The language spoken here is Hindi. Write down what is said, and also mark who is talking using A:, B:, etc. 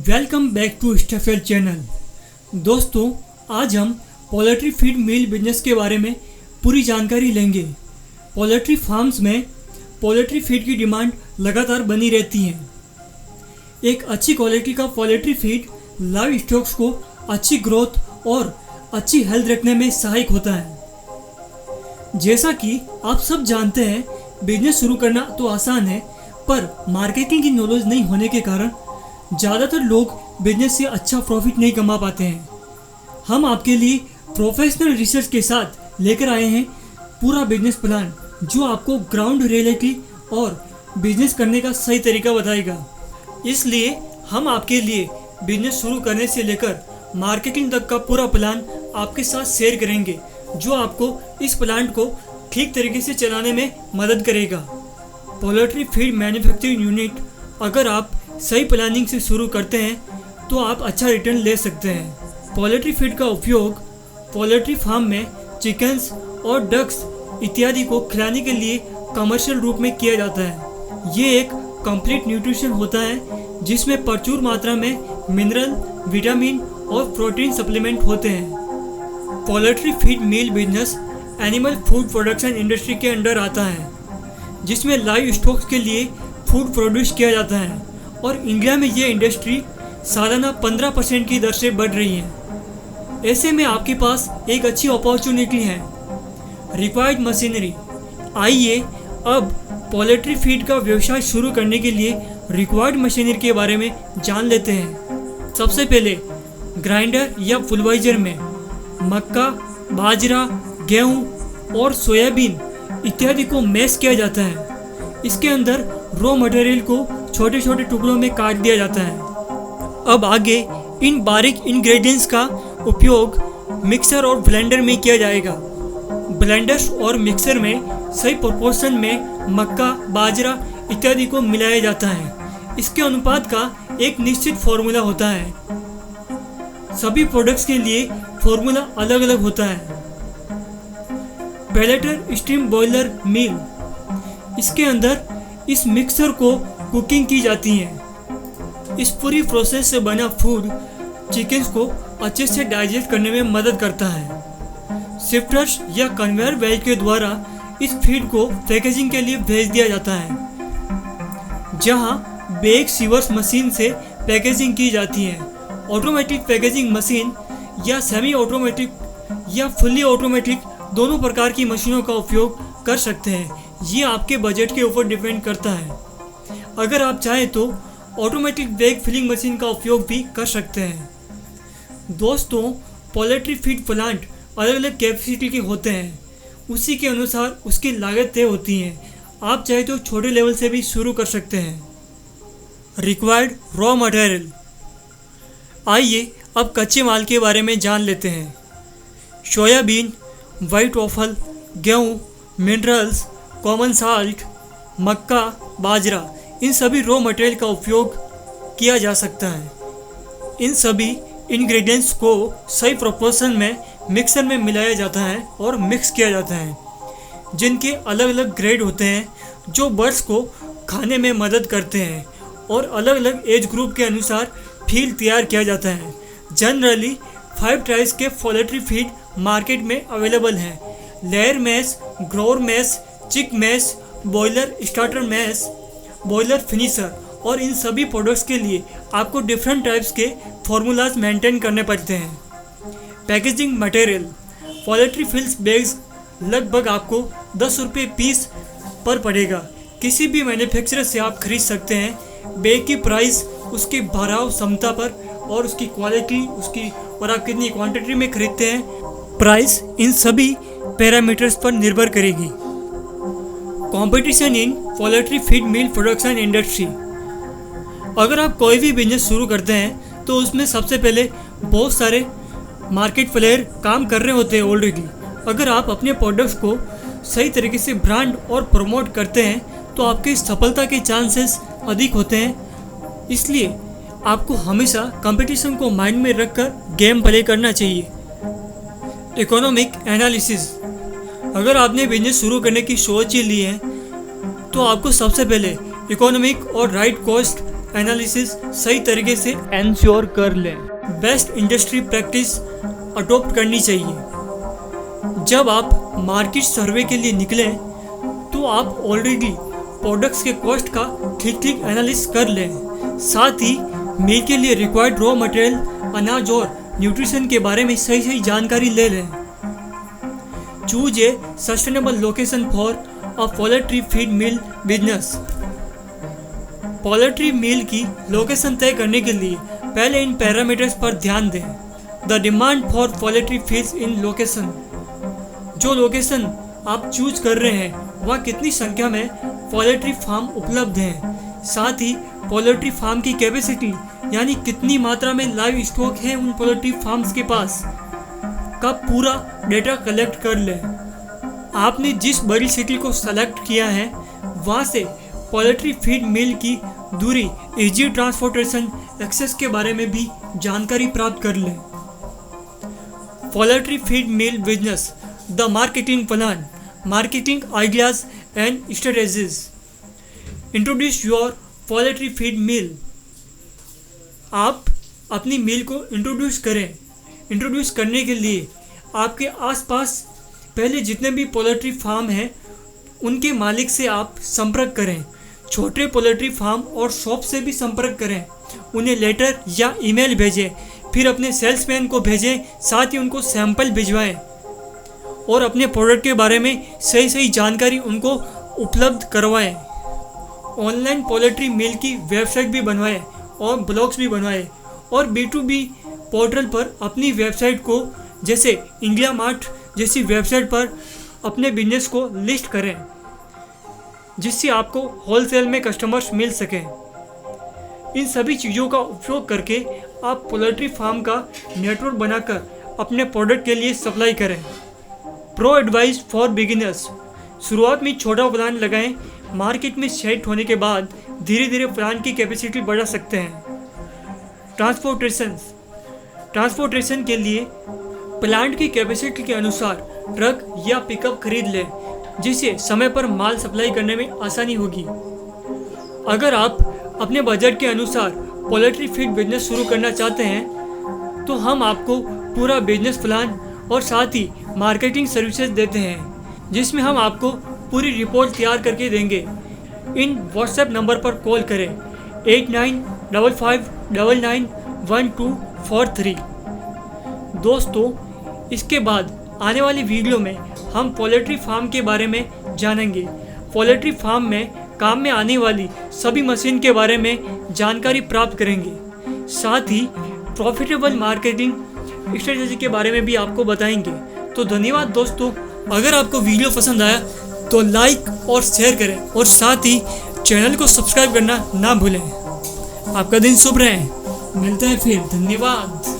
A: Welcome back to Stuffel channel. दोस्तों, आज हम पोल्ट्री फीड मिल बिजनेस के बारे में पूरी जानकारी लेंगे। पोल्ट्री फार्म्स में पोल्ट्री फीड की डिमांड लगातार बनी रहती है। एक अच्छी क्वालिटी का पोल्ट्री फीड लाइव स्टॉक्स को अच्छी ग्रोथ और अच्छी हेल्थ रखने में सहायक होता है। जैसा कि आप सब जानते हैं, बिजनेस शुरू करना तो आसान है, पर मार्केटिंग की नॉलेज नहीं होने के कारण ज़्यादातर लोग बिजनेस से अच्छा प्रॉफिट नहीं कमा पाते हैं। हम आपके लिए प्रोफेशनल रिसर्च के साथ लेकर आए हैं पूरा बिजनेस प्लान, जो आपको ग्राउंड रियलिटी और बिजनेस करने का सही तरीका बताएगा। इसलिए हम आपके लिए बिजनेस शुरू करने से लेकर मार्केटिंग तक का पूरा प्लान आपके साथ शेयर करेंगे, जो आपको इस प्लान को ठीक तरीके से चलाने में मदद करेगा। पोल्ट्री फीड मैन्युफैक्चरिंग यूनिट अगर आप सही प्लानिंग से शुरू करते हैं तो आप अच्छा रिटर्न ले सकते हैं। पोल्ट्री फीड का उपयोग पोल्ट्री फार्म में चिकन्स और डक्स इत्यादि को खिलाने के लिए कमर्शियल रूप में किया जाता है। ये एक कंप्लीट न्यूट्रिशन होता है जिसमें प्रचुर मात्रा में मिनरल, विटामिन और प्रोटीन सप्लीमेंट होते हैं। Poultry feed mill business animal food production industry के अंडर आता है, जिसमें लाइव स्टॉक्स के लिए फूड प्रोड्यूस किया जाता है और इंडिया में ये इंडस्ट्री सालाना 15% की दर से बढ़ रही है। ऐसे में आपके पास एक अच्छी अपॉर्चुनिटी है। Required machinery. आइए अब पोल्ट्री फीड का व्यवसाय शुरू करने के लिए रिक्वायर्ड मशीनरी के बारे में जान लेते हैं। सबसे पहले ग्राइंडर या पुलवाइजर में मक्का, बाजरा, गेहूँ और सोयाबीन इत्यादि को मैश किया जाता है। इसके अंदर रॉ मटेरियल को छोटे छोटे टुकड़ों में काट दिया जाता है। अब आगे इन बारीक इंग्रेडिएंट्स का उपयोग मिक्सर और ब्लेंडर में किया जाएगा। ब्लेंडर्स और मिक्सर में सही प्रोपोर्शन में मक्का, बाजरा इत्यादि को मिलाया जाता है। इसके अनुपात का एक निश्चित फॉर्मूला होता है। सभी प्रोडक्ट्स के लिए फॉर्मूला अलग अलग होता है। पेलेटर स्टीम बॉयलर मिल, इसके अंदर इस मिक्सर को कुकिंग की जाती है। इस पूरी प्रोसेस से बना फूड चिकन्स को अच्छे से डाइजेस्ट करने में मदद करता है। शिफ्टर्स या कन्वेयर बेल्ट के द्वारा इस फीड को पैकेजिंग के लिए भेज दिया जाता है, जहां बैग सीवर्स मशीन से पैकेजिंग की जाती है। ऑटोमेटिक पैकेजिंग मशीन या सेमी ऑटोमेटिक या फुल्ली ऑटोमेटिक दोनों प्रकार की मशीनों का उपयोग कर सकते हैं। ये आपके बजट के ऊपर डिपेंड करता है। अगर आप चाहें तो ऑटोमेटिक बैग फिलिंग मशीन का उपयोग भी कर सकते हैं। दोस्तों, पोल्ट्री फीड प्लांट अलग अलग कैपेसिटी के होते हैं, उसी के अनुसार उसकी लागत तय होती है। आप चाहे तो छोटे लेवल से भी शुरू कर सकते हैं। Required raw material. आइए अब कच्चे माल के बारे में जान लेते हैं। सोयाबीन, वाइट ऑफल, गेहूँ, मिनरल्स, कॉमन साल्ट, मक्का, बाजरा, इन सभी रॉ मटेरियल का उपयोग किया जा सकता है। इन सभी इंग्रेडिएंट्स को सही प्रोपोर्शन में मिक्सर में मिलाया जाता है और मिक्स किया जाता है, जिनके अलग अलग ग्रेड होते हैं जो बर्ड्स को खाने में मदद करते हैं, और अलग अलग एज ग्रुप के अनुसार फीड तैयार किया जाता है। जनरली 5 टाइप्स के पोल्ट्री फीड मार्केट में अवेलेबल हैं: layer mash, grower mash, chick mash, broiler starter mash, broiler finisher. और इन सभी प्रोडक्ट्स के लिए आपको डिफरेंट टाइप्स के फार्मूलाज मेंटेन करने पड़ते हैं। Packaging material. पोल्ट्री फिल्स बैग्स लगभग आपको 10 रुपये पीस पर पड़ेगा। किसी भी मैन्युफैक्चरर से आप खरीद सकते हैं। बैग की प्राइस उसकी भराव क्षमता पर और उसकी क्वालिटी, उसकी और आप कितनी क्वांटिटी में खरीदते हैं, प्राइस इन सभी पैरामीटर्स पर निर्भर करेगी। Competition in poultry feed mill production industry. अगर आप कोई भी बिजनेस शुरू करते हैं तो उसमें सबसे पहले बहुत सारे मार्केट प्लेयर काम कर रहे होते हैं ऑलरेडी। अगर आप अपने प्रोडक्ट्स को सही तरीके से ब्रांड और प्रमोट करते हैं तो आपकी सफलता के चांसेस अधिक होते हैं। इसलिए आपको हमेशा कंपटीशन को माइंड में रखकर गेम प्ले करना चाहिए। Economic analysis. अगर आपने बिजनेस शुरू करने की सोच ही ली है तो आपको सबसे पहले इकोनॉमिक और राइट कॉस्ट एनालिसिस सही तरीके से एंश्योर कर लें। बेस्ट इंडस्ट्री प्रैक्टिस अडॉप्ट करनी चाहिए। जब आप मार्केट सर्वे के लिए निकलें तो आप ऑलरेडी प्रोडक्ट्स के कॉस्ट का ठीक एनालिसिस कर लें। साथ ही मील के लिए रिक्वायर्ड रॉ मटेरियल, अनाज और न्यूट्रिशन के बारे में सही जानकारी ले लें। Choose a sustainable location for a poultry feed mill business. Poultry mill की लोकेशन तय करने के लिए पहले इन पैरामीटर्स पर ध्यान दें। The demand for poultry feeds in location. जो लोकेशन आप चूज कर रहे हैं वहाँ कितनी संख्या में पोल्ट्री फार्म उपलब्ध हैं। साथ ही पोल्ट्री फार्म की कैपेसिटी यानी कितनी मात्रा में लाइव स्टॉक है उन पोल्ट्री फार्म्स के पास का पूरा डेटा कलेक्ट कर लें। आपने जिस बड़ी सिटी को सेलेक्ट किया है वहाँ से पोल्ट्री फीड मिल की दूरी, इजी ट्रांसपोर्टेशन एक्सेस के बारे में भी जानकारी प्राप्त कर लें। Poultry feed mill business, the marketing plan, marketing ideas and strategies. Introduce your poultry feed मिल। आप अपनी मिल को इंट्रोड्यूस करें। इंट्रोड्यूस करने के लिए आपके आसपास पहले जितने भी पोल्ट्री फार्म हैं उनके मालिक से आप संपर्क करें। छोटे पोल्ट्री फार्म और शॉप से भी संपर्क करें। उन्हें लेटर या ईमेल भेजें, फिर अपने सेल्समैन को भेजें, साथ ही उनको सैंपल भिजवाएं और अपने प्रोडक्ट के बारे में सही जानकारी उनको उपलब्ध करवाएं। ऑनलाइन पोल्ट्री मिल की वेबसाइट भी बनवाएं और ब्लॉग्स भी बनवाएं और B2B पोर्टल पर अपनी वेबसाइट को जैसे इंडिया मार्ट जैसी वेबसाइट पर अपने बिजनेस को लिस्ट करें, जिससे आपको होलसेल में कस्टमर्स मिल सकें। इन सभी चीज़ों का उपयोग करके आप पोल्ट्री फार्म का नेटवर्क बनाकर अपने प्रोडक्ट के लिए सप्लाई करें। Pro advice for beginners. शुरुआत में छोटा प्लान लगाएं। मार्केट में सेट होने के बाद धीरे धीरे प्लान की कैपेसिटी बढ़ा सकते हैं। ट्रांसपोर्टेशन के लिए प्लांट की कैपेसिटी के अनुसार ट्रक या पिकअप खरीद लें, जिससे समय पर माल सप्लाई करने में आसानी होगी। अगर आप अपने बजट के अनुसार पोल्ट्री फीड बिजनेस शुरू करना चाहते हैं तो हम आपको पूरा बिजनेस प्लान और साथ ही मार्केटिंग सर्विसेज देते हैं, जिसमें हम आपको पूरी रिपोर्ट तैयार करके देंगे। इन व्हाट्सएप नंबर पर कॉल करें 8955991243। दोस्तों, इसके बाद आने वाली वीडियो में हम पोल्ट्री फार्म के बारे में जानेंगे। पोल्ट्री फार्म में काम में आने वाली सभी मशीन के बारे में जानकारी प्राप्त करेंगे। साथ ही प्रॉफिटेबल मार्केटिंग स्ट्रेटेजी के बारे में भी आपको बताएंगे। तो धन्यवाद दोस्तों। अगर आपको वीडियो पसंद आया तो लाइक और शेयर करें और साथ ही चैनल को सब्सक्राइब करना ना भूलें। आपका दिन शुभ रहे। मिलते हैं फिर। धन्यवाद।